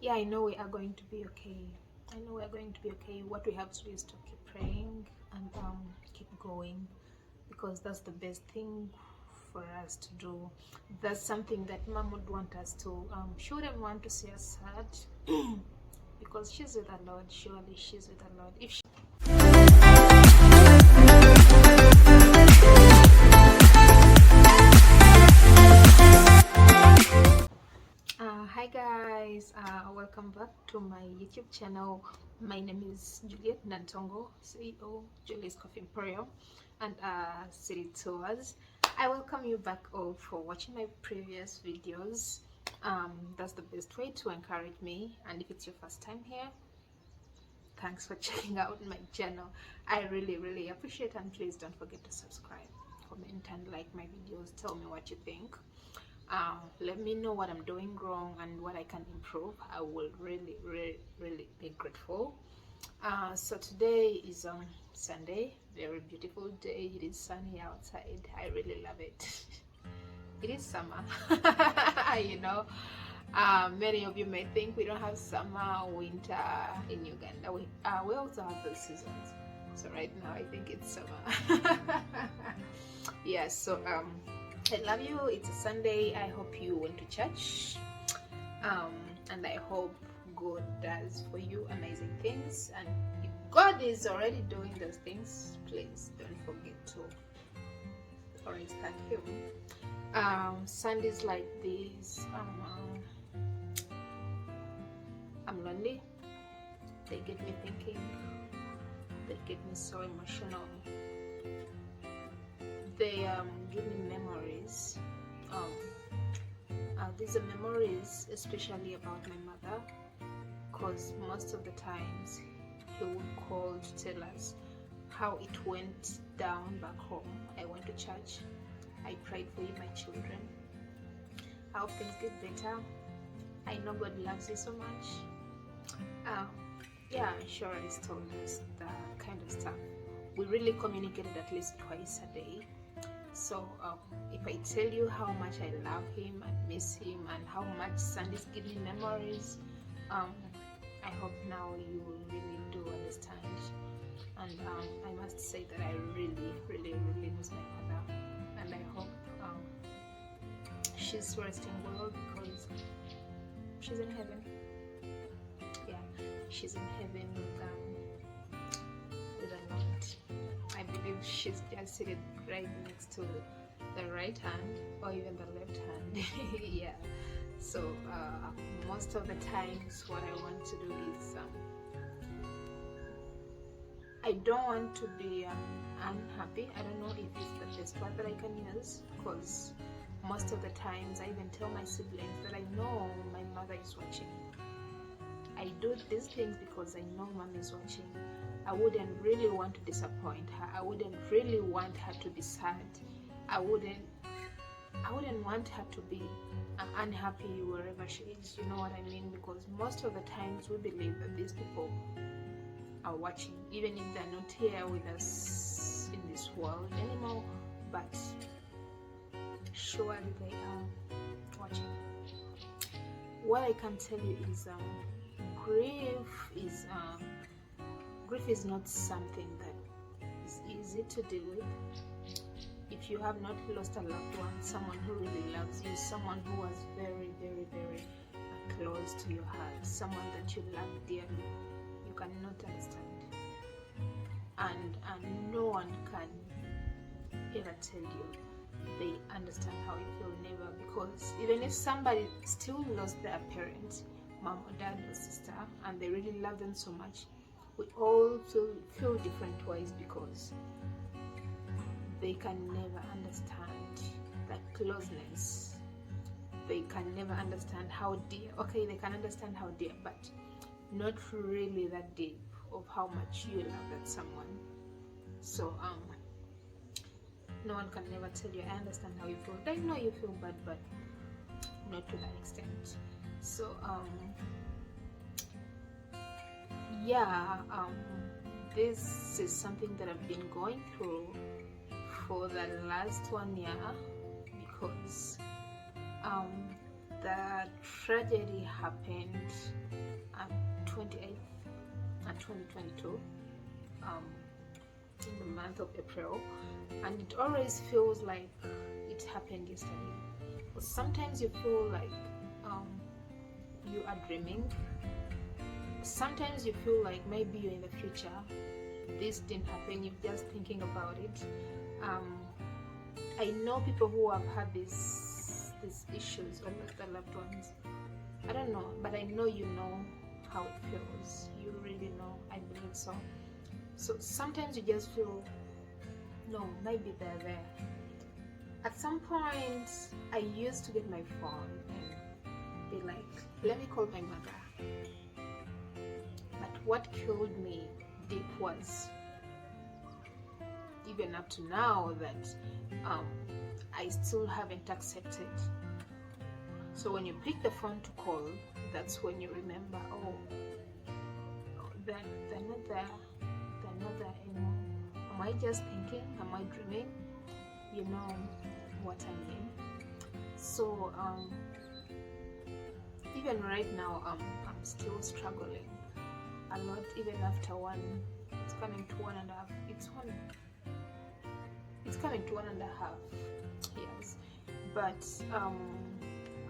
Yeah, I know we are going to be okay. I know we are going to be okay. What we have to do is to keep praying and keep going, because that's the best thing for us to do. That's something that mom would want us to. She wouldn't want to see us sad because she's with the Lord. Surely she's with the Lord. If she Hi guys, welcome back to my YouTube channel. My name is Juliet Nantongo, CEO Julie's Coffee Emporium and City Tours. I welcome you back all for watching my previous videos. That's the best way to encourage me, and if it's your first time here, thanks for checking out my channel. I really appreciate, and please don't forget to subscribe, comment and like my videos. Tell me what you think. Let me know what I'm doing wrong and what I can improve. I will really be grateful. So today is Sunday, very beautiful day. It is sunny outside. I really love it. It is summer. you know Many of you may think we don't have summer, winter in Uganda. We also have those seasons. So right now I think it's summer. Yes, so I love you. It's a Sunday. I hope you went to church, and I hope God does for you amazing things. And if God is already doing those things, please don't forget to always thank Him. Sundays like this, I'm lonely. They get me thinking. They get me so emotional. They give me memories. These are memories especially about my mother, because most of the times he would call to tell us how it went down back home. I went to church, I prayed for you, my children. I hope things get better. I know God loves you so much. Yeah, sure, he's told us that kind of stuff. We really communicated at least twice a day. So if I tell you how much I love him and miss him and how much Sundays give me memories, I hope now you really do understand. And I must say that I really miss my mother, and I hope she's resting well, because she's in heaven. Yeah, she's in heaven with the Lord. I believe she's just seated right next to the right hand or even the left hand. Yeah. So most of the times what I want to do is I don't want to be unhappy. I don't know if it's the best word that I can use, because most of the times I even tell my siblings that I know my mother is watching. I do these things because I know mom is watching. I wouldn't really want to disappoint her. I wouldn't really want her to be sad. I wouldn't want her to be unhappy wherever she is. You know what I mean? Because most of the times we believe that these people are watching, even if they're not here with us in this world anymore, but surely they are watching. What I can tell you is grief is not something that is easy to deal with. If you have not lost a loved one, someone who really loves you, someone who was very close to your heart, someone that you love dearly, you cannot understand, and no one can ever tell you they understand how you feel. Never. Because even if somebody still lost their parent, mom or dad or sister, and they really love them so much, we all feel different ways, because they can never understand that closeness. They can never understand how dear. Okay, they can understand how dear, but not really that deep of how much you love that someone. So no one can never tell you, I understand how you feel. I know you feel bad, but not to that extent. So this is something that I've been going through for the last 1 year, because the tragedy happened at 28th at 2022, in the month of April, and it always feels like it happened yesterday. But sometimes you feel like you are dreaming. Sometimes you feel like maybe you're in the future. This didn't happen. You're just thinking about it. I know people who have had these issues or lost their loved ones. I don't know, but I know you know how it feels. You really know. I believe so. So sometimes you just feel, no, maybe they're there. At some point, I used to get my phone and be like, let me call my mother. But what killed me deep was, even up to now, that I still haven't accepted. So when you pick the phone to call, that's when you remember, oh, they're not there. They're not there anymore. Am I just thinking? Am I dreaming? You know what I mean. So even right now, I'm still struggling a lot. Even after it's coming to 1.5. It's coming to 1.5 years, but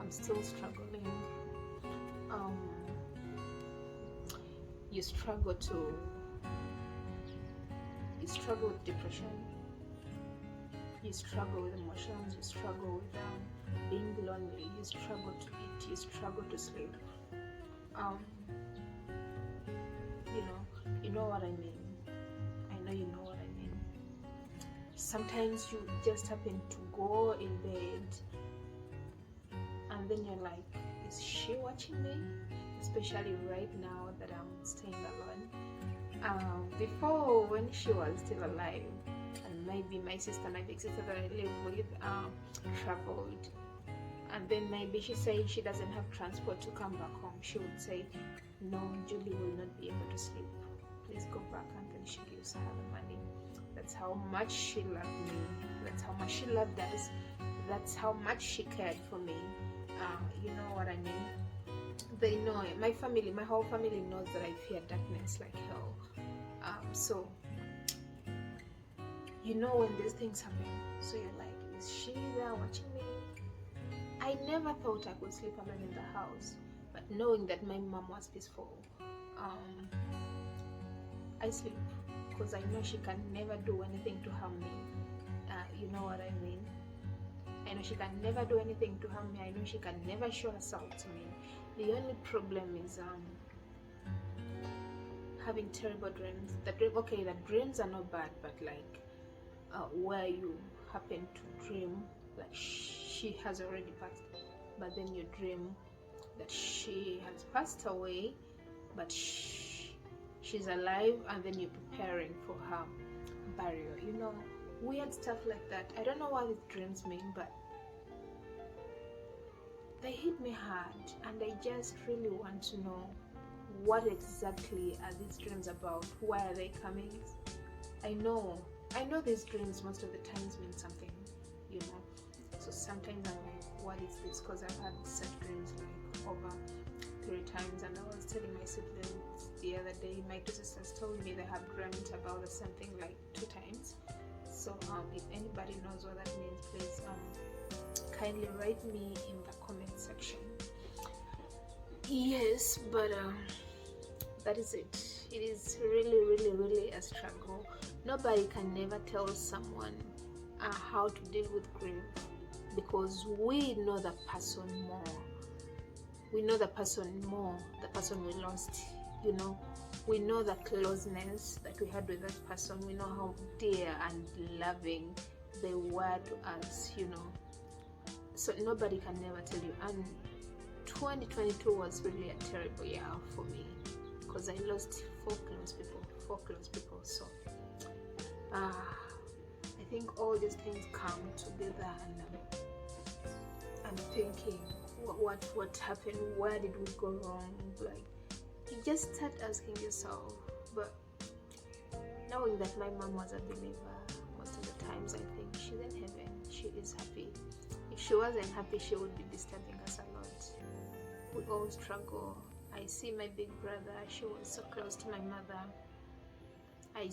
I'm still struggling. You struggle with depression. You struggle with emotions. You struggle with being lonely. You struggle to eat. You struggle to sleep. You know what I mean. I know you know what I mean. Sometimes you just happen to go in bed and then you're like, is she watching me? Especially right now that I'm staying alone. Before, when she was still alive, and maybe my big sister that I live with, traveled, and then maybe she said she doesn't have transport to come back home, she would say, no, Julie will not be able to sleep. Please go back, and then she gives her the money. That's how much she loved me. That's how much she loved us. That's how much she cared for me. You know what I mean? They know it. My whole family knows that I fear darkness like hell. So you know when these things happen, so you're like, is she there watching me? I never thought I could sleep alone in the house, but knowing that my mom was peaceful, I sleep, because I know she can never do anything to harm me. You know what I mean? I know she can never do anything to harm me. I know she can never show herself to me. The only problem is having terrible dreams. The dreams are not bad, but like where you happen to dream like she has already passed, but then you dream that she has passed away, but she's alive, and then you're preparing for her burial. You know, weird stuff like that. I don't know what these dreams mean, but they hit me hard, and I just really want to know, what exactly are these dreams about? Why are they coming? I know these dreams most of the times mean something, you know. So sometimes I'm like, what is this? Because I've had such dreams like over 3 times, and I was telling my siblings the other day, my 2 sisters told me they have dreamt about the same thing like 2 times. So if anybody knows what that means, please kindly write me in the comment section. Yes, but that is it. It is really a struggle. Nobody can never tell someone how to deal with grief, because we know the person more. We know the person more, the person we lost, you know. We know the closeness that we had with that person. We know how dear and loving they were to us, you know. So nobody can never tell you. And 2022 was really a terrible year for me, because I lost 4 close people. So I think all these things come together, and I'm thinking, what happened? Where did we go wrong? Like, you just start asking yourself. But knowing that my mom was a believer, most of the times I think she's in heaven. She is happy. If she wasn't happy, she would be disturbing us a lot. We all struggle. I see my big brother, she was so close to my mother. I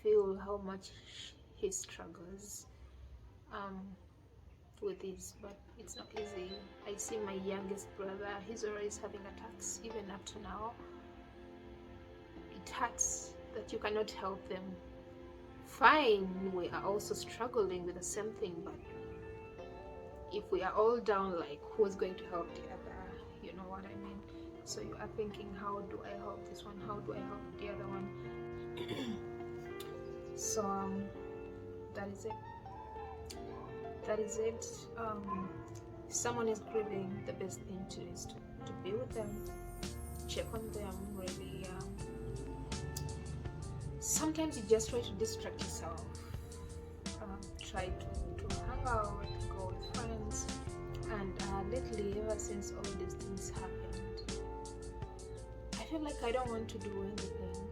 feel how much he struggles with this, but it's not easy. I see my youngest brother, he's always having attacks, even up to now. It hurts that you cannot help them. Fine, we are also struggling with the same thing, but if we are all down, like, who's going to help the other? You know what I mean? So you are thinking, how do I help this one? How do I help the other one? So that is it. That is it. If someone is grieving, the best thing to do is to be with them, check on them, really. Sometimes you just try to distract yourself, try to hang out, go with friends. And lately, ever since all these things happened, I feel like I don't want to do anything.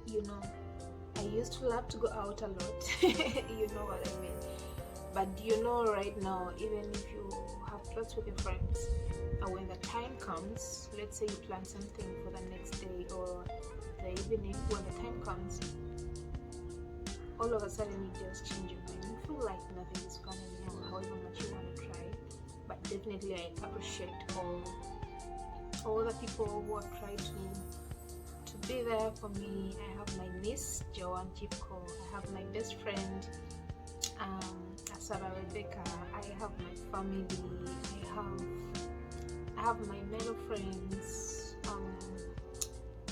You know, I used to love to go out a lot. You know what I mean? But you know, right now, even if you have plans with your friends, and when the time comes, let's say you plan something for the next day or the evening, when the time comes, all of a sudden you just change your mind. You feel like nothing is fun anymore, however much you want to try. But definitely I appreciate all the people who have tried to be there for me. I have my niece Joanne Chipko, I have my best friend Sarah Rebecca, I have my family, I have my male friends,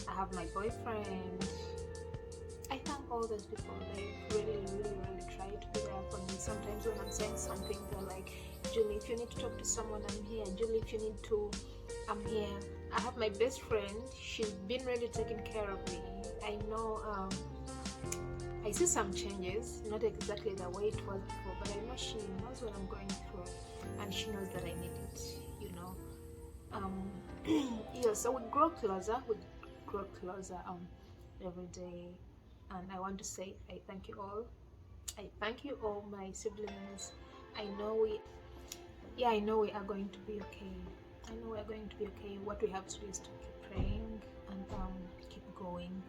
I have my boyfriend. I thank all those people. They really try to be there for me. Sometimes when I'm saying something, they're like, Julie, if you need to talk to someone, I'm here. Julie, if you need to, I'm here. I have my best friend. She's been really taking care of me. I know I see some changes, not exactly the way it was before, but I know she knows what I'm going through, and she knows that I need it, you know. Yeah, so we grow closer every day, and I want to say I thank you all. I thank you all, my siblings. I know we are going to be okay. I know we are going to be okay. What we have to do is to keep praying and keep going,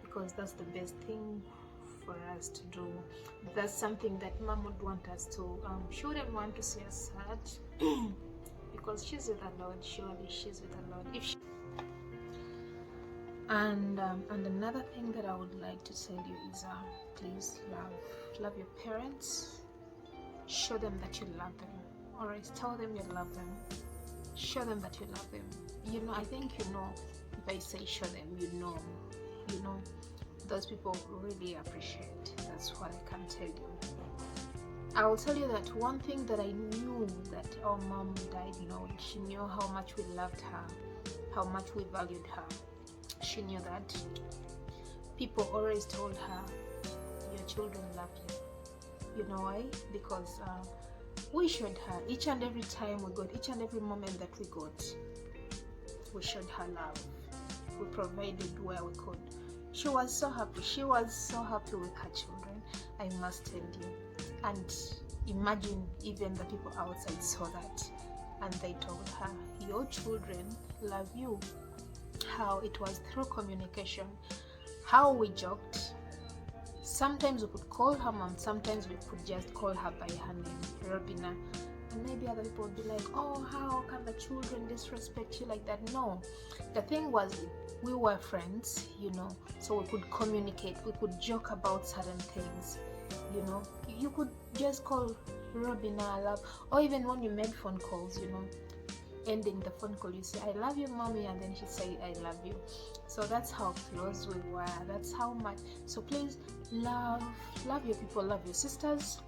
because that's the best thing for us to do. That's something that Mom would want us to. She wouldn't want to see us sad because she's with the Lord. Surely she's with the Lord. And another thing that I would like to tell you is, please love your parents. Show them that you love them. Alright, tell them you love them. Show them that you love them. You know, I think you know. If I say show them, you know. Those people really appreciate. That's what I can tell you. I will tell you that one thing that I knew, that our mom died knowing. She knew how much we loved her, how much we valued her. She knew that. People always told her, your children love you. You know why? Because we showed her each and every time we got, each and every moment that we got, we showed her love. We provided where we could. She was so happy. She was so happy with her children, I must tell you. And imagine, even the people outside saw that, and they told her, your children love you. How it was through communication, how we joked. Sometimes we could call her mom, sometimes we could just call her by her name, Robina. And maybe other people would be like, oh, how can the children disrespect you like that? No, the thing was, we were friends, you know, so we could communicate, we could joke about certain things, you know. You could just call Robina, I love, or even when you made phone calls, you know, ending the phone call, you say, I love you, mommy, and then she say, I love you. So that's how close we were. That's how much. So please love your people, love your sisters,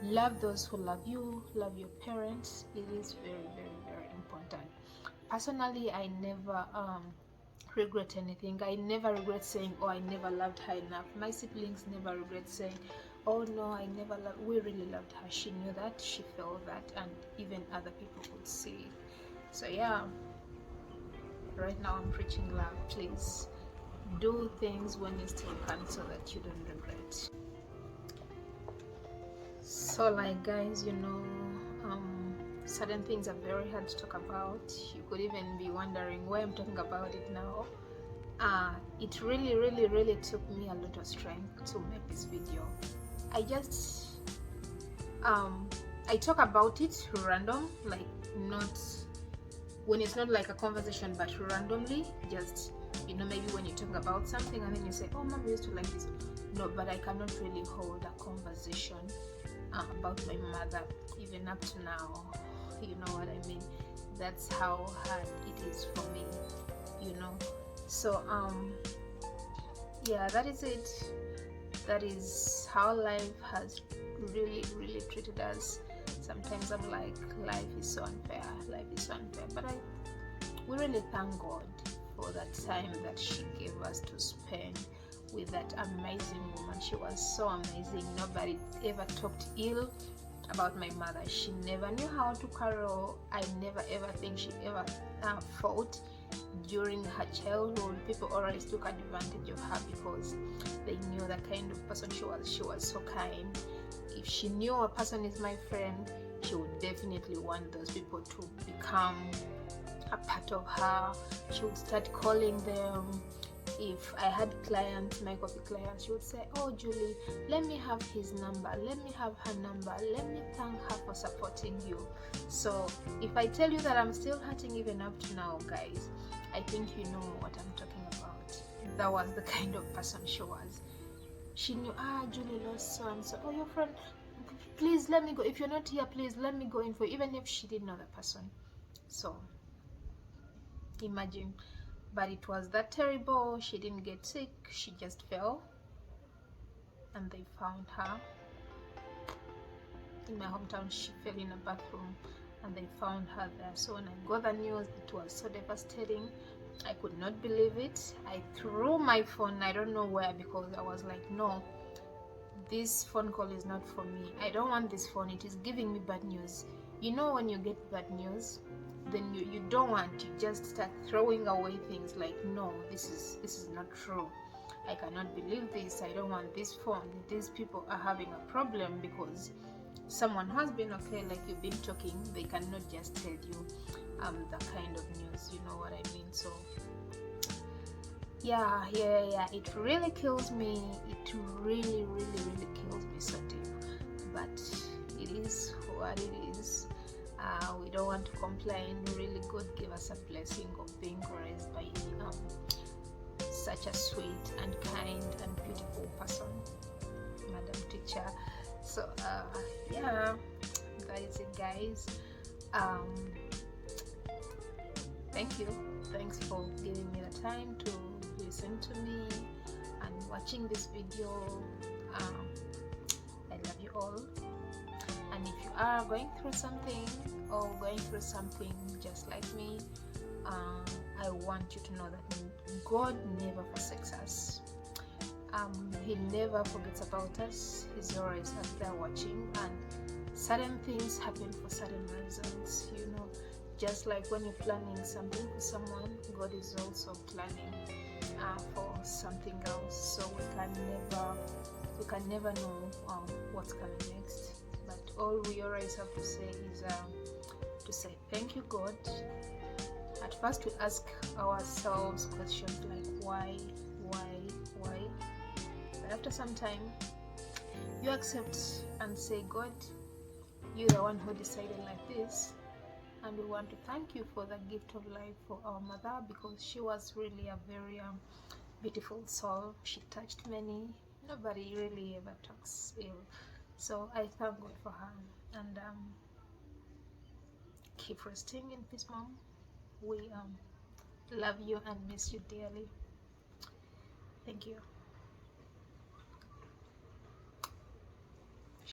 love those who love you, love your parents. It is very important. Personally, I never regret anything. I never regret saying, oh, I never loved her enough. My siblings never regret saying, oh no, I never loved. We really loved her. She knew that, she felt that, and even other people could see it. So yeah, right now I'm preaching love. Please do things when you still can, so that you don't regret. So like guys, you know, certain things are very hard to talk about. You could even be wondering why I'm talking about it now. It really took me a lot of strength to make this video. I just I talk about it random, like not when it's not like a conversation, but randomly, just, you know, maybe when you talk about something and then you say, oh, mom used to like this. No, but I cannot really hold a conversation about my mother even up to now. You know what I mean? That's how hard it is for me, you know. So yeah, that is it. That is how life has really treated us. Sometimes I'm like, life is so unfair, but we really thank God for that time that she gave us to spend with that amazing woman. She was so amazing. Nobody ever talked ill about my mother. She never knew how to quarrel. I never ever think she ever fought during her childhood. People always took advantage of her because they knew the kind of person she was. She was so kind. If she knew a person is my friend, she would definitely want those people to become a part of her. She would start calling them. If I had clients, my coffee clients, she would say, oh Julie, let me have his number, let me have her number, let me thank her for supporting you. So if I tell you that I'm still hurting even up to now, guys, I think you know what I'm talking about. That was the kind of person she was. She knew, Julie lost so and so. Oh, your friend, please let me go. If you're not here, please let me go in for you, even if she didn't know the person. So imagine. But it was that terrible. She didn't get sick, she just fell, and they found her in my hometown. She fell in a bathroom and they found her there. So when I got the news, it was so devastating. I could not believe it. I threw my phone, I don't know where, because I was like, no, this phone call is not for me. I don't want this phone. It is giving me bad news. You know, when you get bad news, then you don't want to just start throwing away things like, no, this is not true. I cannot believe this. I don't want this phone. These people are having a problem because someone has been okay, like you've been talking. They cannot just tell you the kind of news, you know what I mean? So yeah, it really kills me. It really kills me so deep, but it is what it is. We don't want to complain. Really, God give us a blessing of being raised by such a sweet and kind and beautiful person, Madam Teacher. So yeah, that is it, guys. Thank you. Thanks for giving me the time to listen to me and watching this video. I love you all. And if you are going through something or going through something just like me, I want you to know that God never forsakes us. He never forgets about us. He's always up there watching, and certain things happen for certain reasons, you know. Just like when you're planning something for someone, God is also planning for something else. So we can never know what's coming next. But all we always have to say is to say thank you, God. At first we ask ourselves questions like why. But after some time, you accept and say, God, you're the one who decided like this. And we want to thank you for the gift of life for our mother, because she was really a very beautiful soul. She touched many. Nobody really ever talks ill. So I thank God for her. And keep resting in peace, Mom. We love you and miss you dearly. Thank you.